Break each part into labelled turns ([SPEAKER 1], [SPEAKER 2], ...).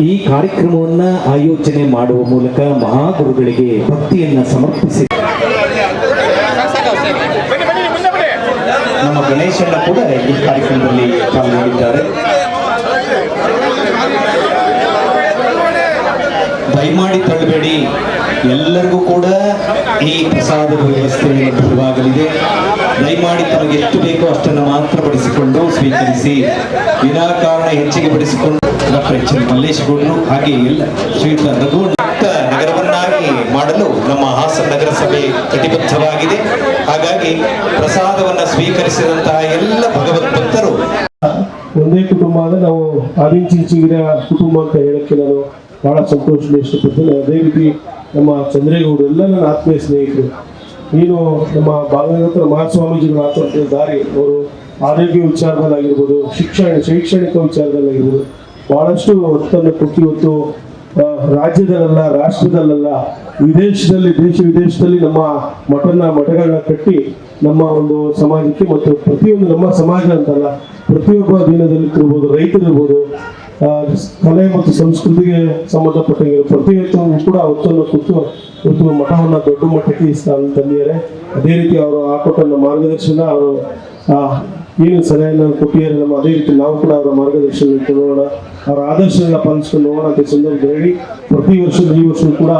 [SPEAKER 1] ಈ ಕಾರ್ಯಕ್ರಮವನ್ನ ಆಯೋಜನೆ ಮಾಡುವ ಮೂಲಕ ಮಹಾಗುರುಗಳಿಗೆ ಭಕ್ತಿಯನ್ನ ಸಮರ್ಪಿಸಿ ನಮ್ಮ ಗಣೇಶಣ್ಣ ಕೂಡ ಈ ಕಾರ್ಯಕ್ರಮದಲ್ಲಿ ಪಾಲ್ಗೊಂಡಿದ್ದಾರೆ. ದಯಮಾಡಿ ತಳ್ಳಬೇಡಿ, ಎಲ್ಲರಿಗೂ ಕೂಡ ಈ ಪ್ರಸಾದದ ವ್ಯವಸ್ಥೆ ಲಭ್ಯವಾಗಲಿದೆ. ದಯಮಾಡಿ ತಮಗೆ ಎಷ್ಟು ಬೇಕೋ ಅಷ್ಟನ್ನು ಮಾತ್ರ ಬಡಿಸಿಕೊಂಡು ಸ್ವೀಕರಿಸಿ, ವಿನಾಕಾರಣ ಹೆಚ್ಚಿಗೆ ಬಡಿಸಿಕೊಂಡು ಡಾಕ್ಟರ್ ಎಚ್ ಎನ್ ಮಲ್ಲೇಶಗೌಡರು ಹಾಗೆ ಎಲ್ಲ ಶ್ರೀಯುತ ರಘು ನಗರವನ್ನಾಗಿ ಮಾಡಲು ನಮ್ಮ ಹಾಸನ ನಗರಸಭೆ ಕಟಿಬದ್ಧವಾಗಿದೆ. ಹಾಗಾಗಿ ಪ್ರಸಾದವನ್ನು ಸ್ವೀಕರಿಸಿದಂತಹ ಎಲ್ಲ ಭಗವತ್ ಭಕ್ತರು
[SPEAKER 2] ಒಂದೇ ಕುಟುಂಬ ಅಂದ್ರೆ ನಾವು ಆದಿಂಚಿಂಚಿಗಿರ ಕುಟುಂಬ ಅಂತ ಹೇಳಕ್ಕೆ ನಾನು ಬಹಳ ಸಂತೋಷ ಇಷ್ಟಪಡ್ತೇನೆ. ಅದೇ ರೀತಿ ನಮ್ಮ ಚಂದ್ರೇಗೌಡರು ಎಲ್ಲ ನನ್ನ ಆತ್ಮೀಯ ಸ್ನೇಹಿತರು. ನೀನು ನಮ್ಮ ಬಾಲಗಂಗಾಧರ ಮಹಾಸ್ವಾಮೀಜಿಗಳು ಹಾಕುವಂಥ ದಾರಿ, ಅವರು ಆರೋಗ್ಯ ವಿಚಾರದಲ್ಲಾಗಿರ್ಬೋದು, ಶೈಕ್ಷಣಿಕ ವಿಚಾರದಲ್ಲಾಗಿರ್ಬೋದು ಬಹಳಷ್ಟು ಒತ್ತನ್ನು ಕೊಟ್ಟು ಇವತ್ತು ರಾಜ್ಯದಲ್ಲ, ರಾಷ್ಟ್ರದಲ್ಲ, ವಿದೇಶದಲ್ಲಿ, ದೇಶ ವಿದೇಶದಲ್ಲಿ ನಮ್ಮ ಮಠಗಳನ್ನ ಕಟ್ಟಿ ನಮ್ಮ ಒಂದು ಸಮಾಜಕ್ಕೆ ಮತ್ತು ಪ್ರತಿಯೊಂದು ನಮ್ಮ ಸಮಾಜ ಅಂತಲ್ಲ, ಪ್ರತಿಯೊಬ್ಬ ದೀನದಲ್ಲಿರ್ಬೋದು, ರೈತರಿರ್ಬೋದು, ಕಲೆ ಮತ್ತು ಸಂಸ್ಕೃತಿಗೆ ಸಂಬಂಧಪಟ್ಟಂಗೆ ಪ್ರತಿಯೊಂದು ಕೂಡ ಒತ್ತನ್ನು ಕೊಟ್ಟು ಇವತ್ತು ಮಠವನ್ನು ದೊಡ್ಡ ಮಟ್ಟಕ್ಕೆ ತಂದಿದ್ದಾರೆ. ಅದೇ ರೀತಿ ಅವರು ಹಾಕೊಟ್ಟ ಮಾರ್ಗದರ್ಶನ, ಅವರು ಏನು ಸಲಹೆಯನ್ನು ಕೊಟ್ಟಿದ್ದಾರೆ ನಮ್ಮ, ಅದೇ ರೀತಿ ನಾವು ಕೂಡ ಅವರ ಮಾರ್ಗದರ್ಶನ ಇಟ್ಕೊಳ್ಳೋಣ, ಅವರ ಆದರ್ಶಗಳನ್ನ ಪಾಲಿಸ್ಕೊಂಡು ಹೋಗೋಣ ಅಂತ ಸಂದರ್ಭದಲ್ಲಿ ಪ್ರತಿ ವರ್ಷ ಈ ವರ್ಷ ಕೂಡ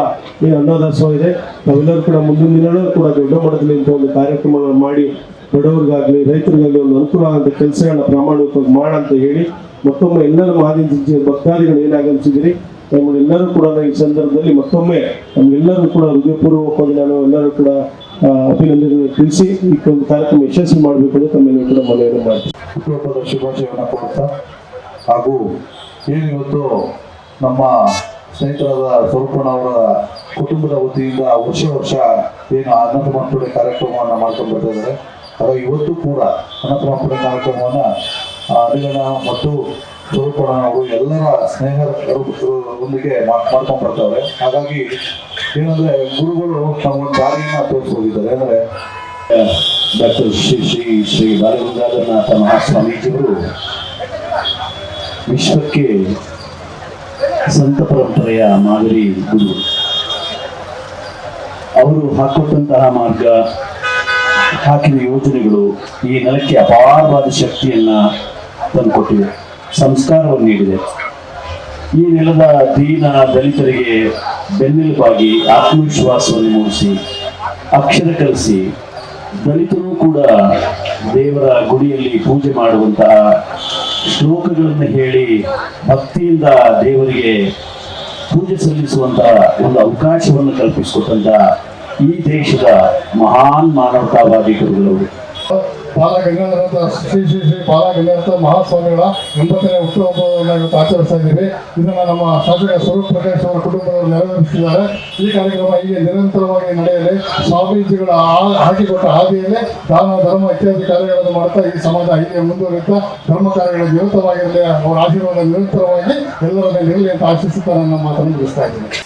[SPEAKER 2] ಏನು ಅನ್ನದಾಸೋಹ ಇದೆ. ನಾವೆಲ್ಲರೂ ಕೂಡ ಮುಂದಿನ ದಿನಗಳು ಕೂಡ ದೊಡ್ಡ ಮಟ್ಟದಲ್ಲಿ ಇಂಥ ಒಂದು ಕಾರ್ಯಕ್ರಮಗಳನ್ನು ಮಾಡಿ ಬಡವರಿಗಾಗಲಿ ರೈತರಿಗಾಗಲಿ ಒಂದು ಅನುಕೂಲ ಆಗುವಂಥ ಕೆಲಸಗಳನ್ನ ಪ್ರಾಮಾಣಿಕವಾಗಿ ಮಾಡೋಣ ಅಂತ ಹೇಳಿ ಮತ್ತೊಮ್ಮೆ ಎಲ್ಲರ ಭಕ್ತಾದಿಗಳು ಏನಾಗಮಿಸಿದಿರಿ ನಮ್ಮನ್ನೆಲ್ಲರೂ ಕೂಡ ಈ ಸಂದರ್ಭದಲ್ಲಿ ಮತ್ತೊಮ್ಮೆ ನಮ್ಗೆಲ್ಲರೂ ಕೂಡ ಹೃದಯಪೂರ್ವಕವಾಗಿ ನಾನು ಎಲ್ಲರೂ ಕೂಡ ಅಭಿನಂದನೆ ತಿಳಿಸಿ ಈ ಒಂದು ಕಾರ್ಯಕ್ರಮ ಯಶಸ್ವಿ ಮಾಡಬೇಕು ಅಂತ ತಮ್ಮೆಲ್ಲರೂ ಕೂಡ ಮನವಿಯನ್ನು ಮಾಡ್ತೀನಿ.
[SPEAKER 3] ಹುಟ್ಟುಹಬ್ಬದ ಶುಭಾಶಯವನ್ನು ಕೊಡ್ತಾ, ಹಾಗೂ ಏನಿವತ್ತು ನಮ್ಮ ಸ್ನೇಹಿತರಾದ ಸ್ವರೂಪಣ್ಣ ಅವರ ಕುಟುಂಬದ ವತಿಯಿಂದ ವರ್ಷ ಏನು ಅನ್ನಸಮರ್ಪಣೆ ಕಾರ್ಯಕ್ರಮವನ್ನು ಮಾಡ್ಕೊಂಡು ಬರ್ತಾ ಇದ್ದಾರೆ. ಹಾಗಾಗಿ ಇವತ್ತು ಕೂಡ ಅನ್ನಸಮರ್ಪಣೆ ಕಾರ್ಯಕ್ರಮವನ್ನು ಅನಿಲಣ್ಣ ಮತ್ತು ಸ್ವರೂಪಣ್ಣ ಅವರು ಎಲ್ಲರ ಸ್ನೇಹಿತರೊಂದಿಗೆ ಮಾಡ್ಕೊಂಡು ಬರ್ತಾರೆ. ಹಾಗಾಗಿ ಏನಂದ್ರೆ ಗುರುಗಳು ನಮ್ಮ ದಾರಿಯನ್ನು ತೋರಿಸೋಗಿದ್ದಾರೆ. ಅಂದರೆ ಡಾಕ್ಟರ್ ಶ್ರೀ ಬಾಲಗಂಗಾಧರನಾಥ ಮಹಾಸ್ವಾಮೀಜಿಯವರು ವಿಶ್ವಕ್ಕೆ ಸಂತ ಪರಂಪರೆಯ ಮಾದರಿ ಗುರು. ಅವರು ಹಾಕೊಟ್ಟಂತಹ ಮಾರ್ಗ, ಹಾಕಿದ ಯೋಜನೆಗಳು ಈ ನೆಲಕ್ಕೆ ಅಪಾರವಾದ ಶಕ್ತಿಯನ್ನ ತಂದುಕೊಟ್ಟಿವೆ, ಸಂಸ್ಕಾರವನ್ನು ನೀಡಿದೆ. ಈ ನೆಲದ ದೀನ ದಲಿತರಿಗೆ ಬೆನ್ನೆಲುಬಾಗಿ ಆತ್ಮವಿಶ್ವಾಸವನ್ನು ಮೂಡಿಸಿ, ಅಕ್ಷರ ಕಲಿಸಿ, ದಲಿತರು ಕೂಡ ದೇವರ ಗುಡಿಯಲ್ಲಿ ಪೂಜೆ ಮಾಡುವಂತಹ ಶ್ಲೋಕಗಳನ್ನು ಹೇಳಿ ಭಕ್ತಿಯಿಂದ ದೇವರಿಗೆ ಪೂಜೆ ಸಲ್ಲಿಸುವಂತಹ ಒಂದು ಅವಕಾಶವನ್ನು ಕಲ್ಪಿಸಿಕೊಟ್ಟಂತಹ ಈ ದೇಶದ ಮಹಾನ್ ಮಾನವತಾವಾದಿ ಗುರುಗಳು
[SPEAKER 4] ಬಾಲಗಂಗಾಧರ ಶ್ರೀ ಬಾಲಗಂಗಾಧರ ಮಹಾಸ್ವಾಮಿಗಳ 80ನೇ ಹುಟ್ಟುಹಬ್ಬವನ್ನು ಇವತ್ತು ಆಚರಿಸ್ತಾ ಇದ್ದೀವಿ. ಇದನ್ನು ನಮ್ಮ ಶಾಸಕ ಸ್ವರೂಪ್ ಪ್ರಕಾಶ್ ಅವರ ಕುಟುಂಬದವರು ನೆರವೇರಿಸಿದ್ದಾರೆ. ಈ ಕಾರ್ಯಕ್ರಮ ಹೀಗೆ ನಿರಂತರವಾಗಿ ನಡೆಯಲಿ, ಸ್ವಾಮೀಜಿಗಳ ಹಾಕಿಕೊಟ್ಟ ಹಾದಿಯಲ್ಲೇ ದಾನ ಧರ್ಮ ಇತ್ಯಾದಿ ಕಾರ್ಯಗಳನ್ನು ಮಾಡ್ತಾ ಈ ಸಮಾಜ ಹೀಗೆ ಮುಂದುವರಿಯುತ್ತಾ ಧರ್ಮ ಕಾರ್ಯಗಳು ನಿರಂತರವಾಗಿರಲಿ, ಅವರ ಆಶೀರ್ವಾದ ನಿರಂತರವಾಗಿ ಎಲ್ಲರ ಮೇಲೆ ಇರಲಿ ಅಂತ ಆಶಿಸುತ್ತಾ ನನ್ನ ಮಾತನ್ನು ಮುಗಿಸ್ತಾ ಇದ್ದೀನಿ.